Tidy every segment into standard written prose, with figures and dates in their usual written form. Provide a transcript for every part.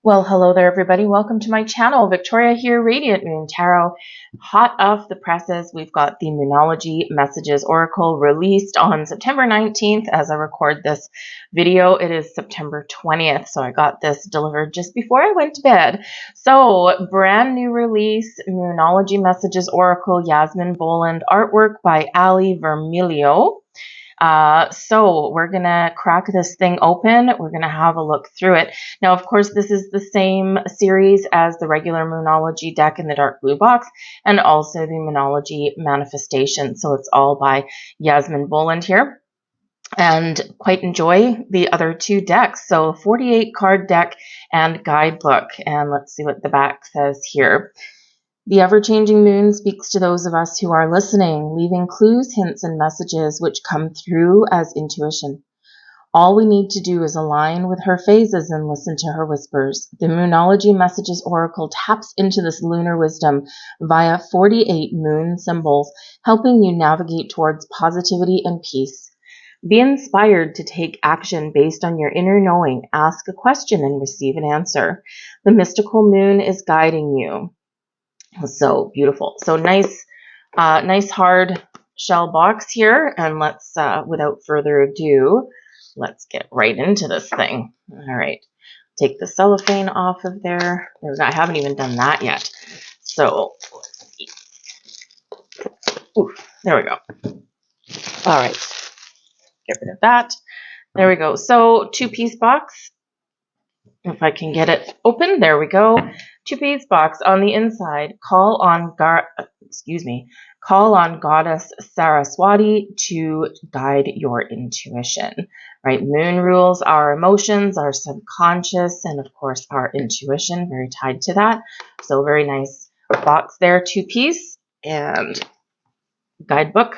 Well, hello there, everybody. Welcome to my channel. Victoria here, Radiant Moon Tarot. Hot off the presses, we've got the Moonology Messages Oracle released on September 19th. As I record this video, it is September 20th, so I got this delivered just before I went to bed. So, brand new release, Moonology Messages Oracle, Yasmin Boland, artwork by Ali Vermilio. So we're going to crack this thing open. We're going to have a look through it. Now, of course, this is the same series as the regular Moonology deck in the dark blue box and also the Moonology Manifestation. So it's all by Yasmin Boland here. And quite enjoy the other two decks. So 48 card deck and guidebook. And let's see what the back says here. The ever-changing moon speaks to those of us who are listening, leaving clues, hints, and messages which come through as intuition. All we need to do is align with her phases and listen to her whispers. The Moonology Messages Oracle taps into this lunar wisdom via 48 moon symbols, helping you navigate towards positivity and peace. Be inspired to take action based on your inner knowing. Ask a question and receive an answer. The mystical moon is guiding you. So beautiful. So nice hard shell box here. And let's, without further ado, let's get right into this thing. All right. Take the cellophane off of there. There we go. I haven't even done that yet. So let's see. Ooh, there we go. All right. Get rid of that. There we go. So two-piece box. If I can get it open, there we go. Two-piece box on the inside. Call on Goddess Saraswati to guide your intuition. Right? Moon rules our emotions, our subconscious, and of course our intuition. Very tied to that. So very nice box there. Two-piece and guidebook.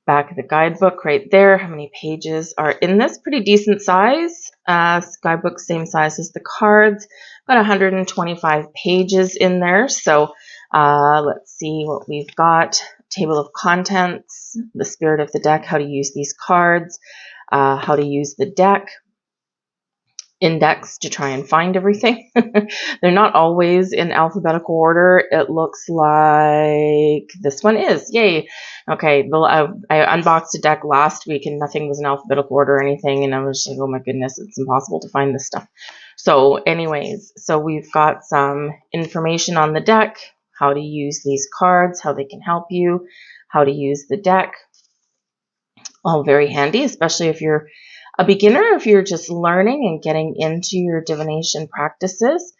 Back of the guidebook right there. How many pages are in this? Pretty decent size. Guidebook same size as the cards. Got 125 pages in there. So let's see what we've got. Table of contents, the spirit of the deck, how to use these cards, how to use the deck. Index to try and find everything. They're not always in alphabetical order. It looks like this one is. Yay. Okay, I unboxed a deck last week and nothing was in alphabetical order or anything, and I was like, oh my goodness, it's impossible to find this stuff. So anyways, so we've got some information on the deck, how to use these cards, how they can help you, how to use the deck. All very handy, especially if you're a beginner, if you're just learning and getting into your divination practices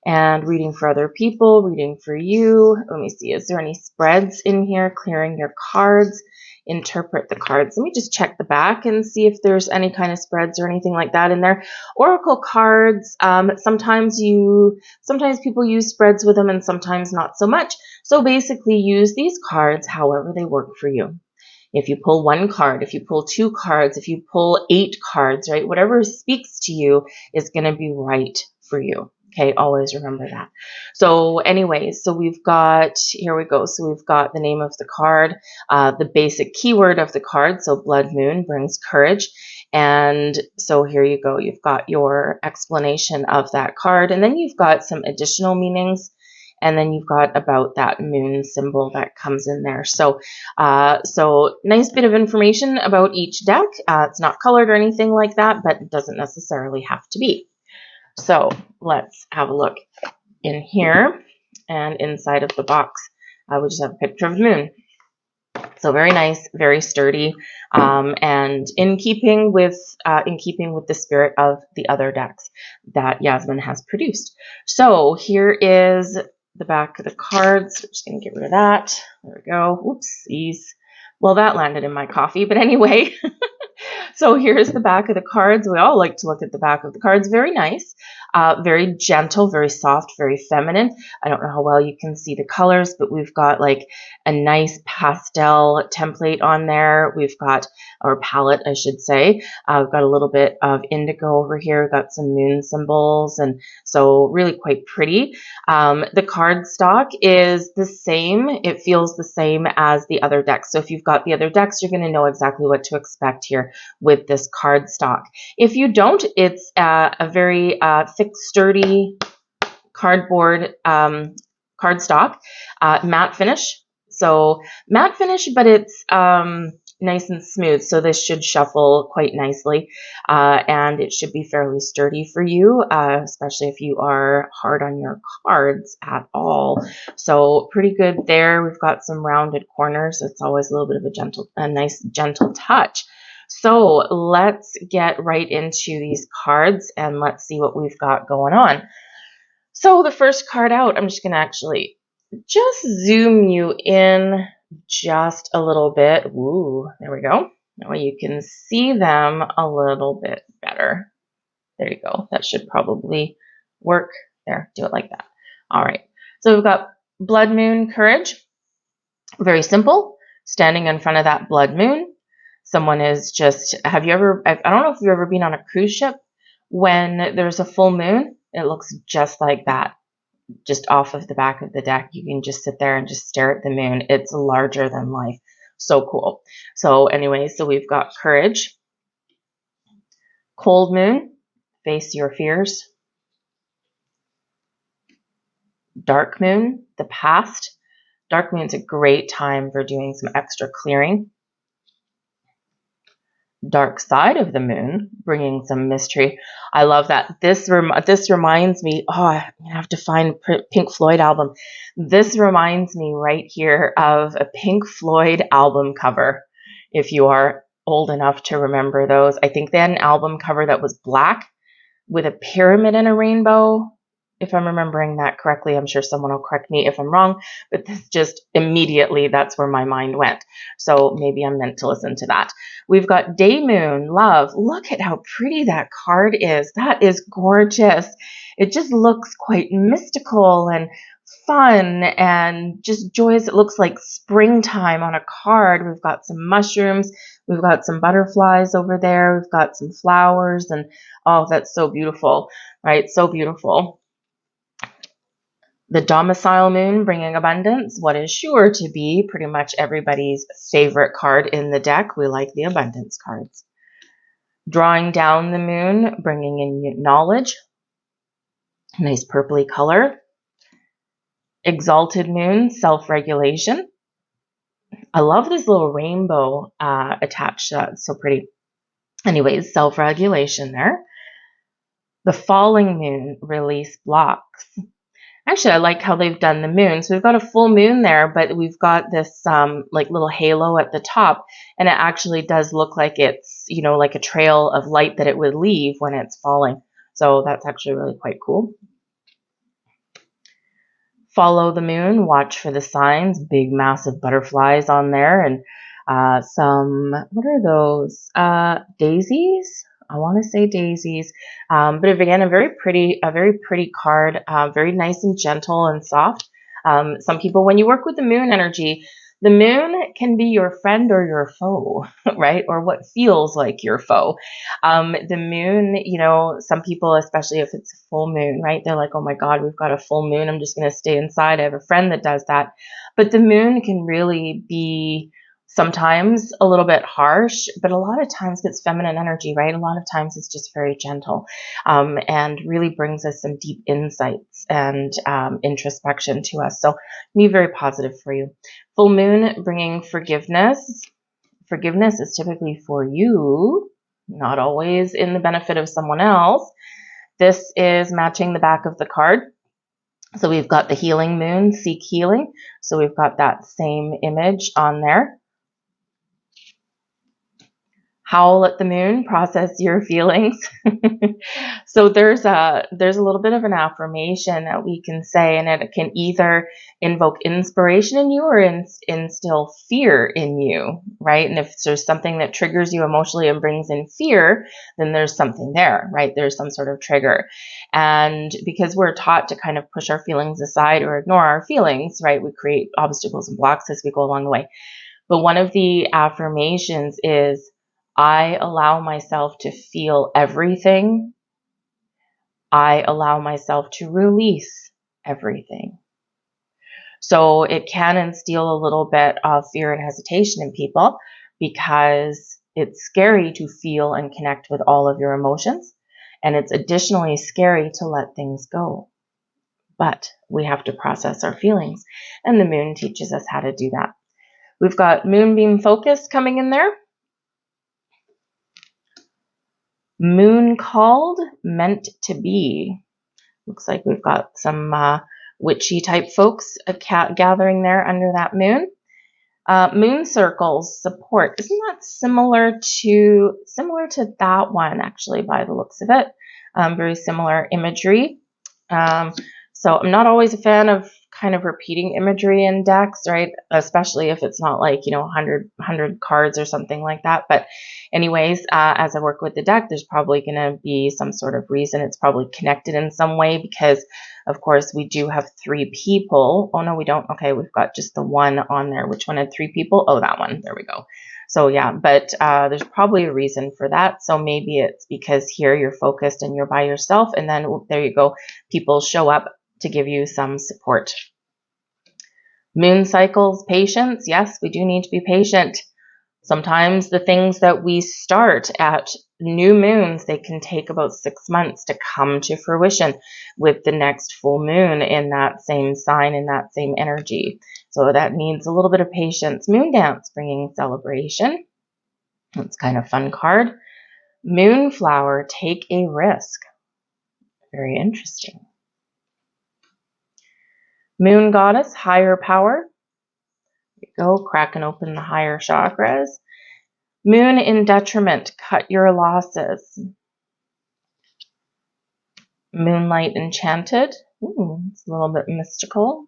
and reading for other people, reading for you. Let me see, is there any spreads in here? Clearing your cards, interpret the cards. Let me just check the back and see if there's any kind of spreads or anything like that in there. Oracle cards, sometimes people use spreads with them and sometimes not so much. So basically use these cards however they work for you. If you pull one card, if you pull two cards, if you pull 8 cards, right? Whatever speaks to you is going to be right for you. Okay, always remember that. So anyways, so we've got, here we go. So we've got the name of the card, the basic keyword of the card. So blood moon brings courage. And so here you go. You've got your explanation of that card. And then you've got some additional meanings. And then you've got about that moon symbol that comes in there. So, so nice bit of information about each deck. It's not colored or anything like that, but it doesn't necessarily have to be. So let's have a look in here and inside of the box. We just have a picture of the moon. So very nice, very sturdy, and in keeping with the spirit of the other decks that Yasmin has produced. So here is the back of the cards. We're just going to get rid of that. There we go. Oopsies. Well, that landed in my coffee, but anyway. So here's the back of the cards. We all like to look at the back of the cards. Very nice. Very gentle, very soft, very feminine. I don't know how well you can see the colors, but we've got like a nice pastel template on there. We've got, or palette, I should say. We've got a little bit of indigo over here. We've got some moon symbols, and so really quite pretty. The cardstock is the same. It feels the same as the other decks. So if you've got the other decks, you're going to know exactly what to expect here with this cardstock. If you don't, it's a very thick, sturdy cardboard cardstock, matte finish. So matte finish, but it's nice and smooth. So this should shuffle quite nicely, and it should be fairly sturdy for you, especially if you are hard on your cards at all. So pretty good there. We've got some rounded corners. It's always a little bit of a nice gentle touch. So let's get right into these cards and let's see what we've got going on. So the first card out, I'm just going to actually just zoom you in just a little bit. Ooh, there we go. Now you can see them a little bit better. There you go. That should probably work. There, do it like that. All right. So we've got Blood Moon Courage. Very simple. Standing in front of that blood moon. Someone is just, have you ever, I don't know if you've ever been on a cruise ship. When there's a full moon, it looks just like that. Just off of the back of the deck, you can just sit there and just stare at the moon. It's larger than life. So cool. So anyway, so we've got Courage. Cold Moon, face your fears. Dark Moon, the past. Dark Moon's a great time for doing some extra clearing. Dark Side of the Moon, bringing some mystery. I love that. This reminds me, oh, I'm going to have to find Pink Floyd album. This reminds me right here of a Pink Floyd album cover, if you are old enough to remember those. I think they had an album cover that was black with a pyramid and a rainbow. If I'm remembering that correctly, I'm sure someone will correct me if I'm wrong, but this just immediately, that's where my mind went. So maybe I'm meant to listen to that. We've got Day Moon, Love. Look at how pretty that card is. That is gorgeous. It just looks quite mystical and fun and just joyous. It looks like springtime on a card. We've got some mushrooms. We've got some butterflies over there. We've got some flowers, and oh, that's so beautiful, right? So beautiful. The Domicile Moon, bringing abundance. What is sure to be pretty much everybody's favorite card in the deck. We like the abundance cards. Drawing Down the Moon, bringing in knowledge. Nice purpley color. Exalted Moon, self-regulation. I love this little rainbow attached to that. It's so pretty. Anyways, self-regulation there. The Falling Moon, release blocks. Actually, I like how they've done the moon. So we've got a full moon there, but we've got this like little halo at the top, and it actually does look like it's, you know, like a trail of light that it would leave when it's falling. So that's actually really quite cool. Follow the Moon, watch for the signs, big massive butterflies on there, and some, what are those? Daisies? I want to say daisies, but again, a very pretty card, very nice and gentle and soft. Some people, when you work with the moon energy, the moon can be your friend or your foe, right? Or what feels like your foe. The moon, you know, some people, especially if it's a full moon, right? They're like, oh my God, we've got a full moon. I'm just going to stay inside. I have a friend that does that. But the moon can really be sometimes a little bit harsh, but a lot of times it's feminine energy, right? A lot of times it's just very gentle, and really brings us some deep insights and introspection to us. So be very positive for you. Full moon, bringing forgiveness. Forgiveness is typically for you, not always in the benefit of someone else. This is matching the back of the card. So we've got the Healing Moon, seek healing. So we've got that same image on there. Howl at the moon, process your feelings. So there's a little bit of an affirmation that we can say, and it can either invoke inspiration in you or instill fear in you, right? And if there's something that triggers you emotionally and brings in fear, then there's something there, right? There's some sort of trigger. And because we're taught to kind of push our feelings aside or ignore our feelings, right? We create obstacles and blocks as we go along the way. But one of the affirmations is, I allow myself to feel everything. I allow myself to release everything. So it can instill a little bit of fear and hesitation in people because it's scary to feel and connect with all of your emotions. And it's additionally scary to let things go. But we have to process our feelings. And the moon teaches us how to do that. We've got moonbeam focus coming in there. Moon called, meant to be. Looks like we've got some witchy type folks gathering there under that moon. Moon circles, support. Isn't that similar to that one, actually, by the looks of it? Very similar imagery. So I'm not always a fan of kind of repeating imagery in decks, right? Especially if it's not like, 100 cards or something like that. But anyways, as I work with the deck, there's probably going to be some sort of reason. It's probably connected in some way because, of course, we do have 3 people. Oh, no, we don't. Okay, we've got just the one on there. Which one had 3 people? Oh, that one. There we go. So yeah, but there's probably a reason for that. So maybe it's because here you're focused and you're by yourself. And then there you go. People show up to give you some support. Moon cycles, patience. Yes, we do need to be patient. Sometimes the things that we start at new moons, they can take about 6 months to come to fruition with the next full moon in that same sign, in that same energy. So that needs a little bit of patience. Moon dance, bringing celebration. That's kind of fun card. Moonflower, take a risk. Very interesting. Moon goddess, higher power. There you go, cracking open the higher chakras. Moon in detriment, cut your losses. Moonlight enchanted. Ooh, it's a little bit mystical.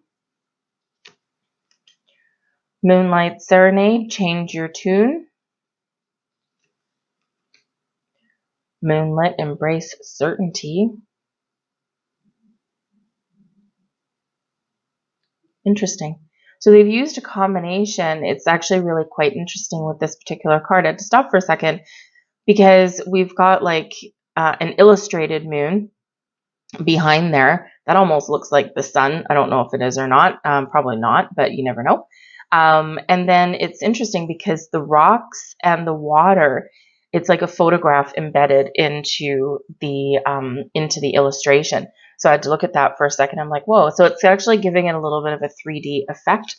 Moonlight serenade, change your tune. Moonlit embrace certainty. Interesting. So they've used a combination. It's actually really quite interesting with this particular card. I had to stop for a second because we've got like an illustrated moon behind there. That almost looks like the sun. I don't know if it is or not. Probably not, but you never know. And then it's interesting because the rocks and the water, it's like a photograph embedded into the illustration. So I had to look at that for a second. I'm like, whoa. So it's actually giving it a little bit of a 3D effect.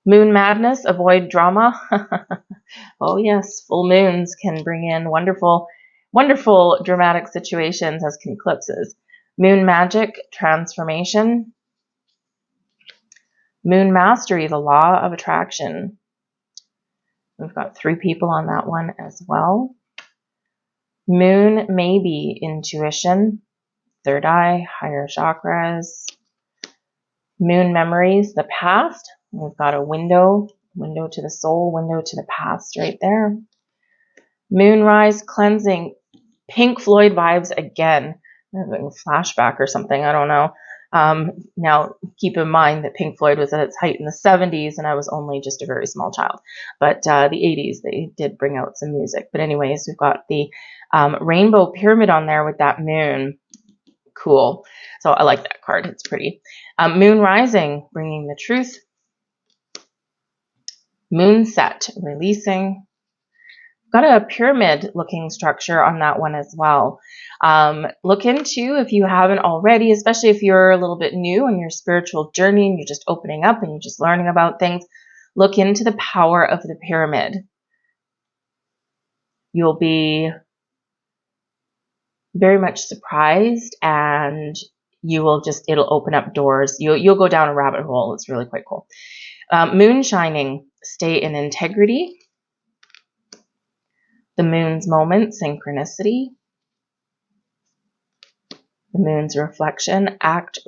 Moon madness, avoid drama. Oh yes, full moons can bring in wonderful, wonderful dramatic situations, as can eclipses. Moon magic, transformation. Moon mastery, the law of attraction. We've got 3 people on that one as well. Moon maybe, intuition. Third eye, higher chakras. Moon memories, the past. We've got a window to the soul, window to the past right there. Moonrise cleansing, Pink Floyd vibes again. Having a flashback or something, I don't know. Now, keep in mind that Pink Floyd was at its height in the 70s, and I was only just a very small child. But the 80s, they did bring out some music. But anyways, we've got the rainbow pyramid on there with that moon. Cool. So I like that card. It's pretty. Moon rising, bringing the truth. Moonset, releasing. Got a pyramid looking structure on that one as well. Look into, if you haven't already, especially if you're a little bit new on your spiritual journey and you're just opening up and you're just learning about things, look into the power of the pyramid. You'll be very much surprised, and it'll open up doors. You'll go down a rabbit hole. It's really quite cool. Moon shining, stay in integrity. The moon's moment, synchronicity. The moon's reflection, accept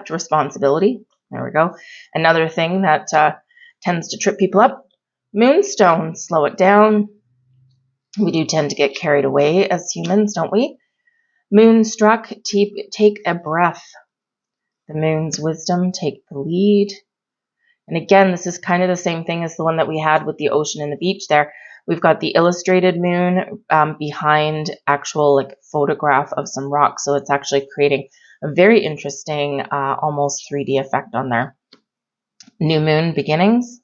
responsibility. There we go. Another thing that tends to trip people up. Moonstone, slow it down. We do tend to get carried away as humans, don't we? Moonstruck, take a breath. The moon's wisdom, take the lead. And again, this is kind of the same thing as the one that we had with the ocean and the beach there. We've got the illustrated moon behind actual like photograph of some rocks. So it's actually creating a very interesting, almost 3D effect on there. New moon beginnings.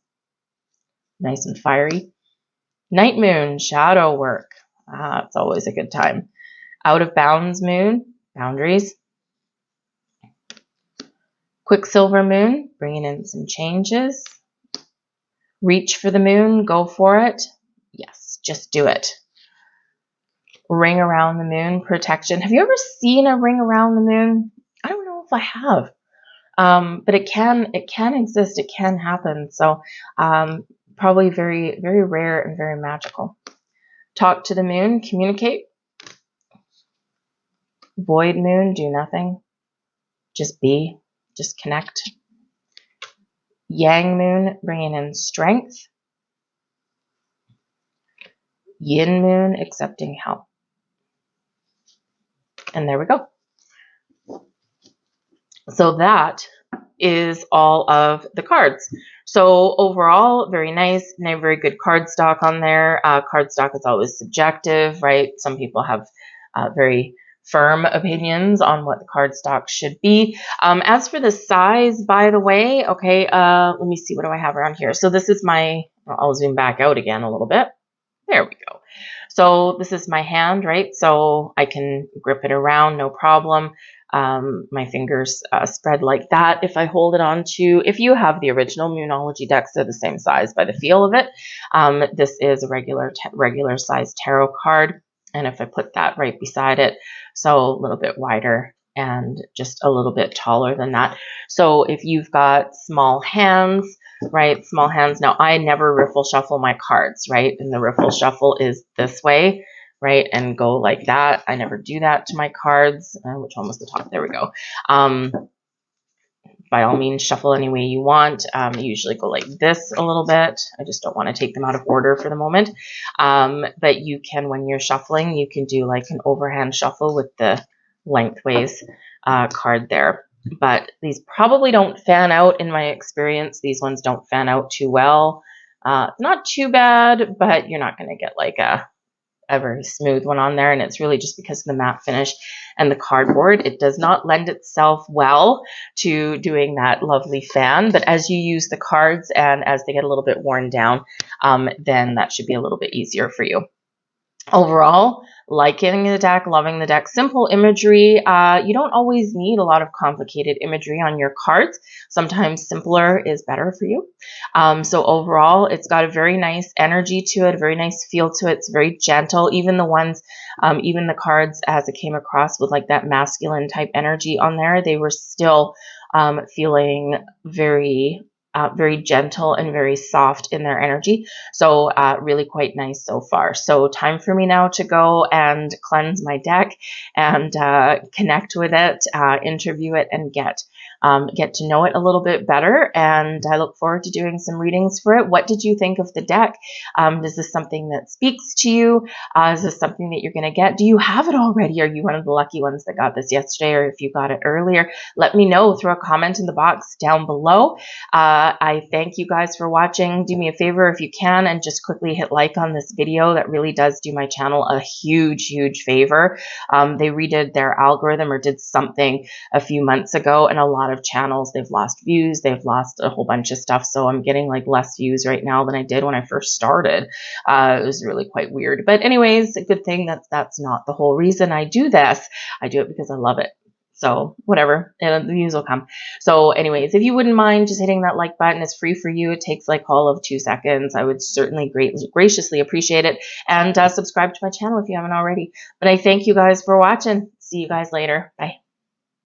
Nice and fiery. Night moon, shadow work. It's always a good time. Out of bounds moon, boundaries. Quicksilver moon, bringing in some changes. Reach for the moon, go for it. Yes, just do it. Ring around the moon, protection. Have you ever seen a ring around the moon? I don't know if I have, but it can exist. It can happen. So probably very, very rare and very magical. Talk to the moon, communicate. Void moon, do nothing. Just be, just connect. Yang moon, bringing in strength. Yin moon, accepting help. And there we go. So that is all of the cards. So overall, very nice, very good cardstock on there. Cardstock is always subjective, right? Some people have very firm opinions on what the cardstock should be. As for the size, by the way, okay, let me see, what do I have around here? So this is my, I'll zoom back out again a little bit. There we go. So this is my hand, right? So I can grip it around, no problem. My fingers spread like that if I hold it on to. If you have the original Moonology decks, they're the same size by the feel of it. This is a regular size tarot card. And if I put that right beside it, so a little bit wider and just a little bit taller than that. So if you've got small hands, right, small hands. Now, I never riffle shuffle my cards, right? And the riffle shuffle is this way, right? And go like that. I never do that to my cards. Which one was the top? There we go. By all means, shuffle any way you want. You usually go like this a little bit. I just don't want to take them out of order for the moment. But you can, when you're shuffling, you can do like an overhand shuffle with the lengthways card there. But these probably don't fan out in my experience. These ones don't fan out too well. Not too bad, but you're not going to get like a very smooth one on there, and it's really just because of the matte finish and the cardboard. It does not lend itself well to doing that lovely fan, but as you use the cards and as they get a little bit worn down, then that should be a little bit easier for you. Overall, liking the deck, loving the deck. Simple imagery. You don't always need a lot of complicated imagery on your cards. Sometimes simpler is better for you. So overall, it's got a very nice energy to it, a very nice feel to it. It's very gentle. Even the ones, even the cards as it came across with like that masculine type energy on there, they were still feeling very gentle and very soft in their energy. So really quite nice so far. So time for me now to go and cleanse my deck and connect with it, interview it, and get to know it a little bit better. And I look forward to doing some readings for it. What did you think of the deck? Is this something that speaks to you? Is this something that you're going to get? Do you have it already? Are you one of the lucky ones that got this yesterday, or if you got it earlier? Let me know. Throw a comment in the box down below. I thank you guys for watching. Do me a favor if you can and just quickly hit like on this video. That really does do my channel a huge, huge favor. They redid their algorithm or did something a few months ago, and a lot of channels, they've lost views, they've lost a whole bunch of stuff. So I'm getting like less views right now than I did when I first started. It was really quite weird. But anyways, a good thing that's not the whole reason I do this. I do it because I love it. So whatever, the views will come. So anyways, if you wouldn't mind just hitting that like button, it's free for you. It takes like all of 2 seconds. I would certainly graciously appreciate it. And subscribe to my channel if you haven't already. But I thank you guys for watching. See you guys later. Bye.